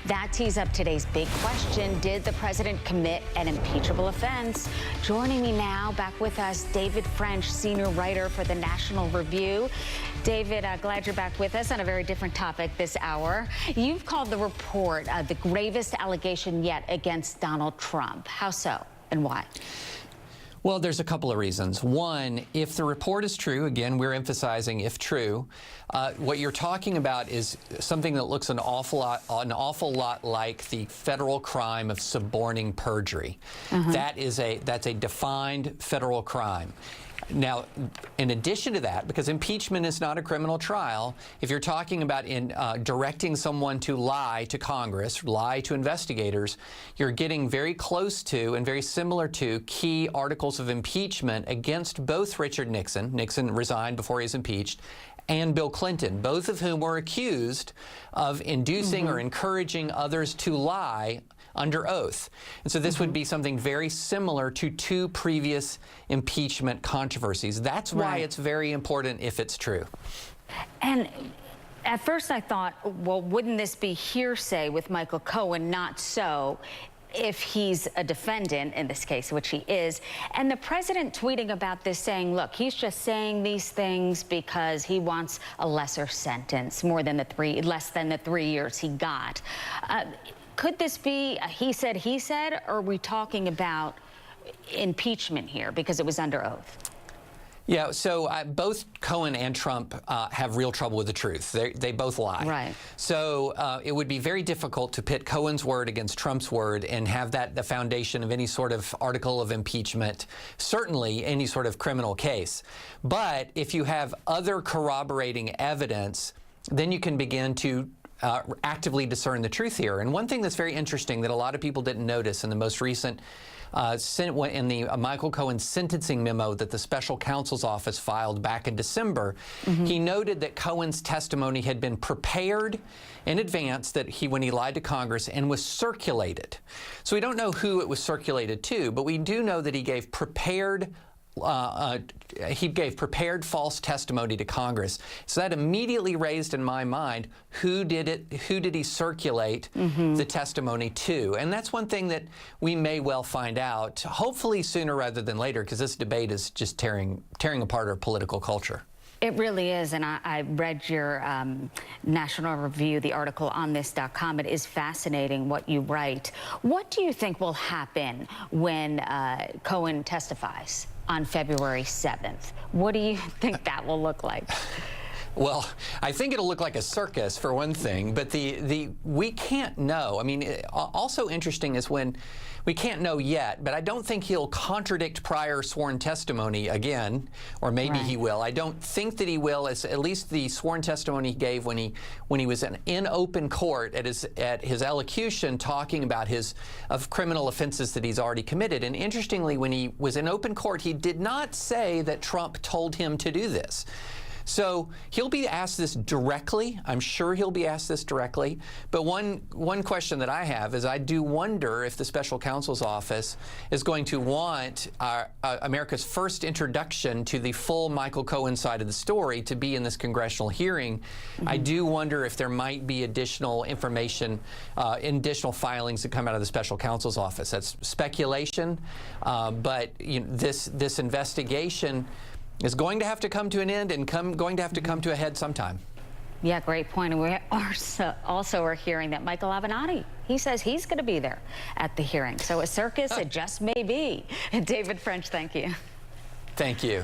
That tees up today's big question. Did the president commit an impeachable offense? Joining me now, back with us, David French, senior writer for the National Review. David, glad you're back with us on a very different topic this hour. You've called the report the gravest allegation yet against Donald Trump. How so and why? Well, there's a couple of reasons. One, if the report is true, again, we're emphasizing if true, what you're talking about is something that looks an awful lot like the federal crime of suborning perjury. That's a defined federal crime. Now, in addition to that, because impeachment is not a criminal trial, if you're talking about directing someone to lie to Congress, lie to investigators, you're getting very close to and very similar to key articles of impeachment against both Richard Nixon. Nixon resigned before he was impeached, and Bill Clinton, both of whom were accused of inducing or encouraging others to lie under oath. And so this would be something very similar to two previous impeachment controversies. That's why it's very important if it's true. And at first I thought, well, wouldn't this be hearsay with Michael Cohen? Not so, if he's a defendant in this case, which he is. And the president tweeting about this saying, look, he's just saying these things because he wants a lesser sentence, less than the 3 years he got. Could this be a he said, or are we talking about impeachment here because it was under oath? Yeah, so both Cohen and Trump have real trouble with the truth. They both lie. Right. So it would be very difficult to pit Cohen's word against Trump's word and have that the foundation of any sort of article of impeachment, certainly any sort of criminal case. But if you have other corroborating evidence, then you can begin to actively discern the truth here. And one thing that's very interesting that a lot of people didn't notice in the most recent in the Michael Cohen sentencing memo that the special counsel's office filed back in December, he noted that Cohen's testimony had been prepared in advance when he lied to Congress and was circulated. So we don't know who it was circulated to, but we do know that he gave prepared false testimony to Congress. So that immediately raised in my mind, who did he circulate the testimony to? And that's one thing that we may well find out, hopefully sooner rather than later, because this debate is just tearing apart our political culture. It really is, and I read your National Review, the article on this.com. It is fascinating what you write. What do you think will happen when Cohen testifies on February 7th? What do you think that will look like? Well, I think it'll look like a circus for one thing, but we can't know. I mean, also interesting is when we can't know yet, but I don't think he'll contradict prior sworn testimony again, or maybe he will. I don't think that he will, as at least the sworn testimony he gave when he was in open court at his elocution talking about of criminal offenses that he's already committed. And interestingly, when he was in open court, he did not say that Trump told him to do this. So he'll be asked this directly. I'm sure he'll be asked this directly. But one question that I have is I do wonder if the special counsel's office is going to want America's first introduction to the full Michael Cohen side of the story to be in this congressional hearing. I do wonder if there might be additional information, additional filings that come out of the special counsel's office. That's speculation, but this investigation is going to have to come to an end and going to have to come to a head sometime. Yeah, great point. And we also are hearing that Michael Avenatti, he says he's going to be there at the hearing. So a circus, it just may be. David French, thank you. Thank you.